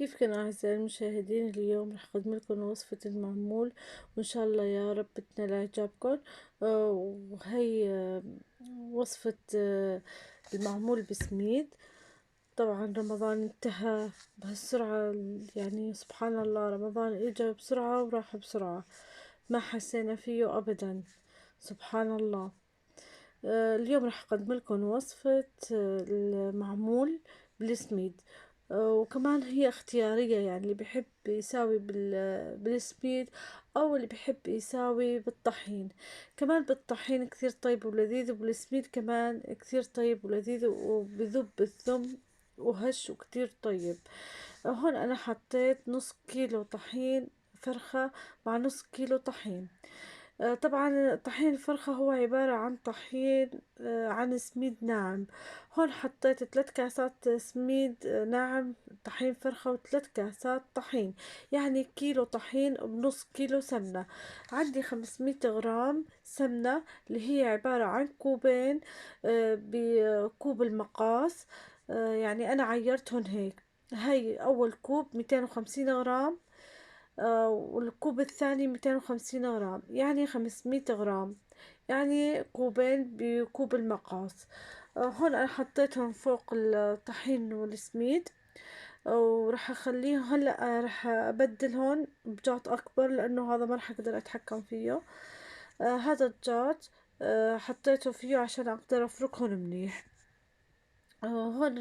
كيفكن أعزائي المشاهدين؟ اليوم رح أقدم لكم وصفة المعمول، وإن شاء الله يا رب تنال إعجابكم. وهي وصفة المعمول بسميد. طبعا رمضان انتهى بهالسرعة، يعني سبحان الله، رمضان إجا بسرعة وراح بسرعة، ما حسينا فيه أبدا، سبحان الله. اليوم راح أقدم لكم وصفة المعمول بالسميد. وكمان هي اختيارية، يعني اللي بيحب يساوي بالسميد، أو اللي بيحب يساوي بالطحين. كمان بالطحين كثير طيب ولذيذ، وبالسميد كمان كثير طيب ولذيذ، وبذب الثوم وهش وكتير طيب. هون أنا حطيت نص كيلو طحين فرخة مع نص كيلو طحين. طبعا طحين الفرخة هو عبارة عن طحين عن سميد ناعم. هون حطيت 3 كاسات سميد ناعم طحين فرخة، و3 كاسات طحين، يعني كيلو طحين بنص كيلو سمنة. عندي 500 غرام سمنة، اللي هي عبارة عن كوبين بكوب المقاس. يعني أنا عيرتهم هيك. هاي أول كوب 250 غرام، والكوب الثاني 250 غرام، يعني 500 غرام، يعني كوبين بكوب المقاس. هون أنا حطيتهم فوق الطحين والسميد، وراح اخليه هلا. راح ابدل هون بجاط اكبر، لانه هذا ما راح اقدر اتحكم فيه. هذا الجاط حطيته فيه عشان اقدر افركهم منيح. هون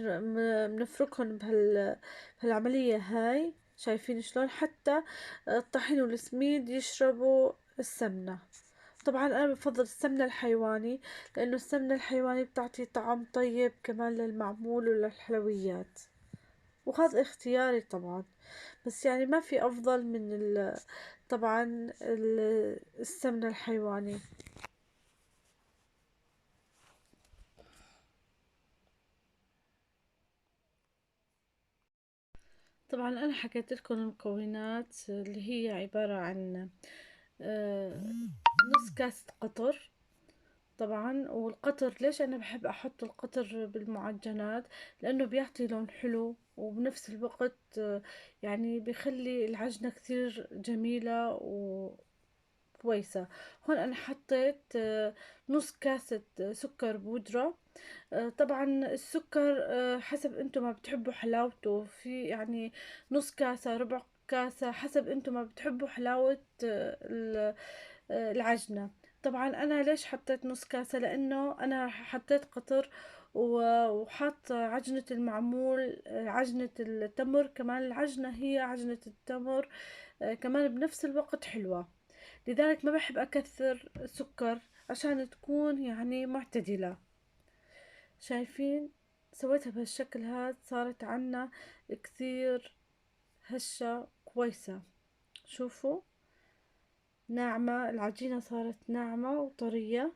بنفركهم بهالعملية هاي. شايفين شلون؟ حتى الطحين والسميد يشربوا السمنة. طبعا انا بفضل السمنة الحيواني، لانه السمنة الحيواني بتعطي طعم طيب كمان للمعمول وللحلويات، وهذا اختياري طبعا. بس يعني ما في افضل من طبعا السمنة الحيواني. طبعا انا حكيت لكم المكونات، اللي هي عبارة عن آه، نص كاسة قطر. طبعا، والقطر ليش انا بحب احط القطر بالمعجنات؟ لانه بيعطي لون حلو، وبنفس الوقت يعني بيخلي العجنة كثير جميلة وكويسة. هون انا حطيت نص كاسة سكر بودرة. طبعا السكر حسب انتم ما بتحبوا حلاوته، في يعني نص كاسة، ربع كاسة، حسب انتم ما بتحبوا حلاوة العجنة. طبعا انا ليش حطيت نص كاسة؟ لانه انا حطيت قطر وحط عجنة المعمول، عجنة التمر كمان، العجنة هي عجنة التمر كمان بنفس الوقت حلوة. لذلك ما بحب اكثر سكر، عشان تكون يعني معتدلة. شايفين؟ سويتها بهالشكل هاد، صارت عنا كثير هشة كويسة. شوفوا، ناعمة العجينة، صارت ناعمة وطرية.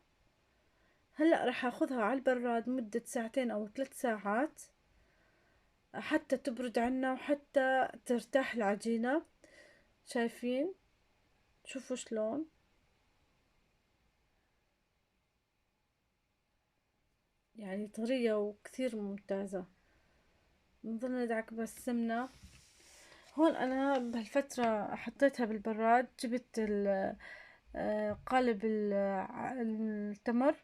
هلأ رح اخذها على البراد مدة ساعتين او 3 ساعات، حتى تبرد عنا وحتى ترتاح العجينة. شايفين؟ شوفوا شلون، يعني طرية وكثير ممتازة. نظل ندعك بس سمنة. هون انا بهالفترة حطيتها بالبراد، جبت قالب التمر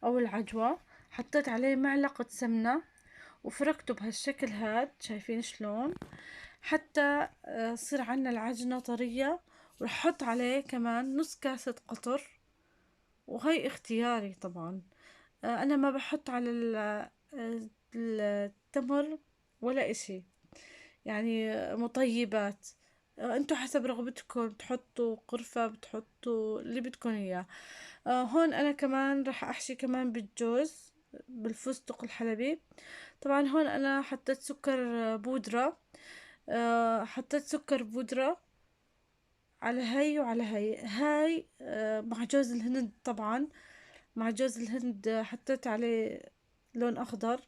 او العجوة، حطيت عليه معلقة سمنة، وفركته بهالشكل هاد. شايفين شلون؟ حتى تصير عنا العجنة طرية. ورح احط عليه كمان نص كاسة قطر، وهي اختياري طبعا. انا ما بحط على التمر ولا اشي، يعني مطيبات. انتو حسب رغبتكم بتحطوا قرفة، بتحطوا اللي بدكم اياه. هون انا كمان رح احشي كمان بالجوز، بالفستق الحلبي. طبعا هون انا حطيت سكر بودرة. حطيت سكر بودرة على هي وعلى هاي مع جوز الهند. طبعا مع جوز الهند حطيت عليه لون اخضر،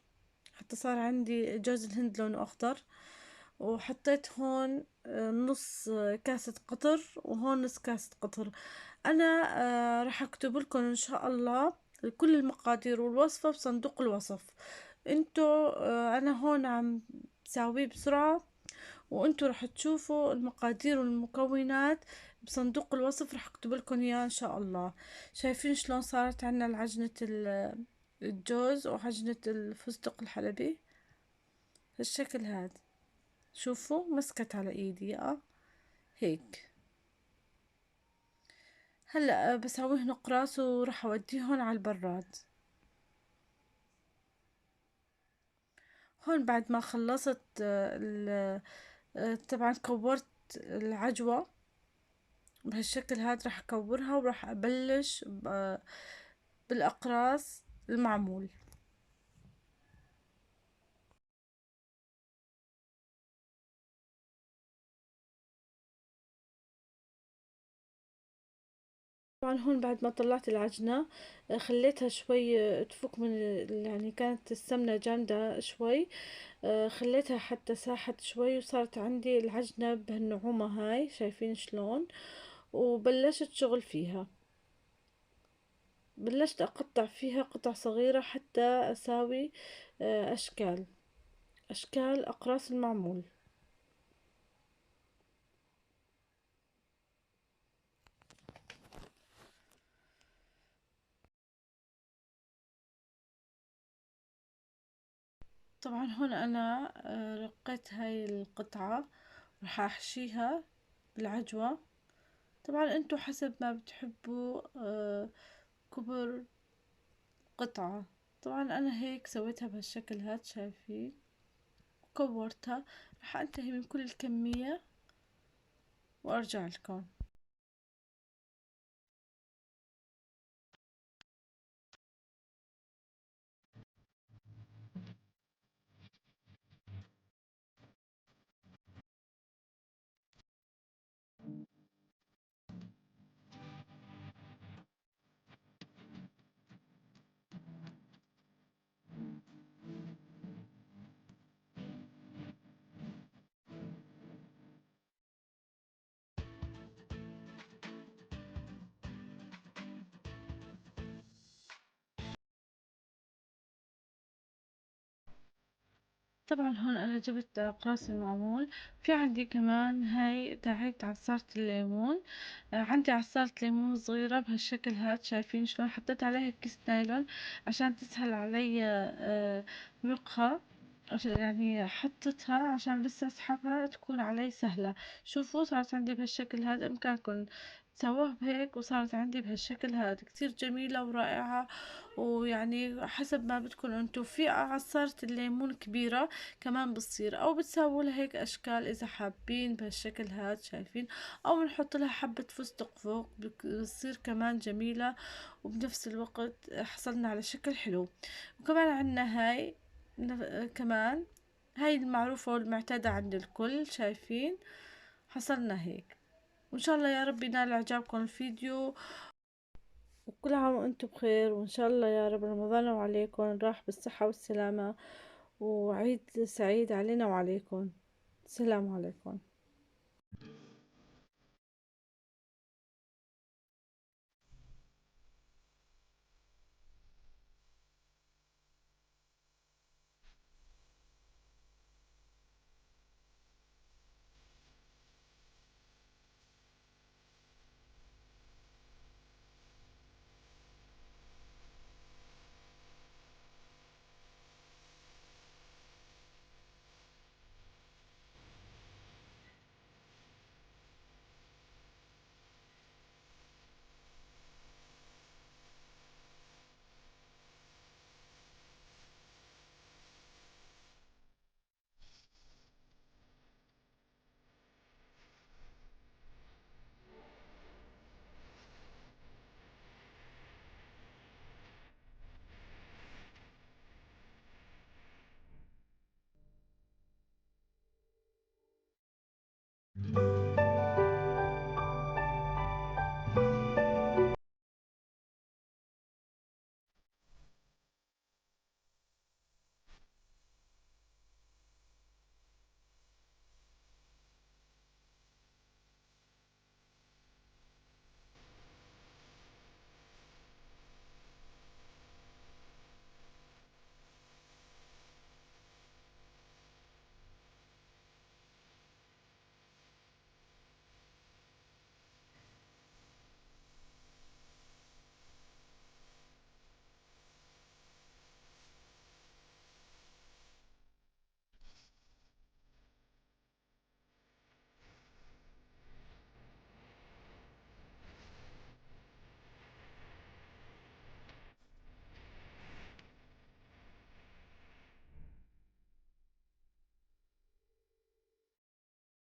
حتى صار عندي جوز الهند لونه اخضر. وحطيت هون نص كاسة قطر، وهون نص كاسة قطر. انا راح اكتب لكم ان شاء الله كل المقادير والوصفة بصندوق الوصف. انتو انا هون عم بساويه بسرعة، وانتوا راح تشوفوا المقادير والمكونات بصندوق الوصف، راح اكتب لكم اياه ان شاء الله. شايفين شلون صارت عنا العجنة الجوز وعجنة الفستق الحلبي هالشكل هذا. شوفوا مسكت على ايدي هيك. هلا بسويهن اقراص وراح اوديهن على البراد. هون بعد ما خلصت طبعا كورت العجوة بهالشكل هاد. راح اكورها وراح ابلش بالاقراص المعمول. طبعا هون بعد ما طلعت العجنة خليتها شوي تفك من يعني كانت السمنة جامدة شوي. خليتها حتى ساحت شوي وصارت عندي العجنة بهالنعومة هاي. شايفين شلون؟ وبلشت شغل فيها. بلشت أقطع فيها قطع صغيرة حتى أساوي أشكال أقراص المعمول. طبعا هون أنا رقيت هاي القطعة، راح أحشيها بالعجوة. طبعا انتو حسب ما بتحبوا كبر قطعة. طبعا أنا هيك سويتها بهالشكل هاد. شايفين؟ كورتها. راح أنتهي من كل الكمية وأرجع لكم. طبعا هون انا جبت اقراص المعمول. في عندي كمان هاي تاعت عصارة الليمون. عندي عصارة ليمون صغيرة بهالشكل هاد. شايفين شلون حطيت عليها كيس نايلون عشان تسهل علي مرقها. يعني حطيتها عشان بس اسحبها تكون علي سهلة. شوفوا صارت عندي بهالشكل هذا. امكانكم تسووها بهيك وصارت عندي بهالشكل هذا كتير جميلة ورائعة. ويعني حسب ما بدكم انتو. في عصارة الليمون كبيرة كمان بتصير، او بتسووا لها هيك اشكال اذا حابين بهالشكل هاد. شايفين؟ او بنحط لها حبة فستق فوق بتصير كمان جميلة. وبنفس الوقت حصلنا على شكل حلو. وكمان عنا هاي كمان هاي المعروفة والمعتادة عند الكل. شايفين؟ حصلنا هيك. وان شاء الله يا رب ينال اعجابكم الفيديو. وكل عام وانتم بخير، وان شاء الله يا رب رمضان وعليكم راح بالصحة والسلامة، وعيد سعيد علينا وعليكم. السلام عليكم.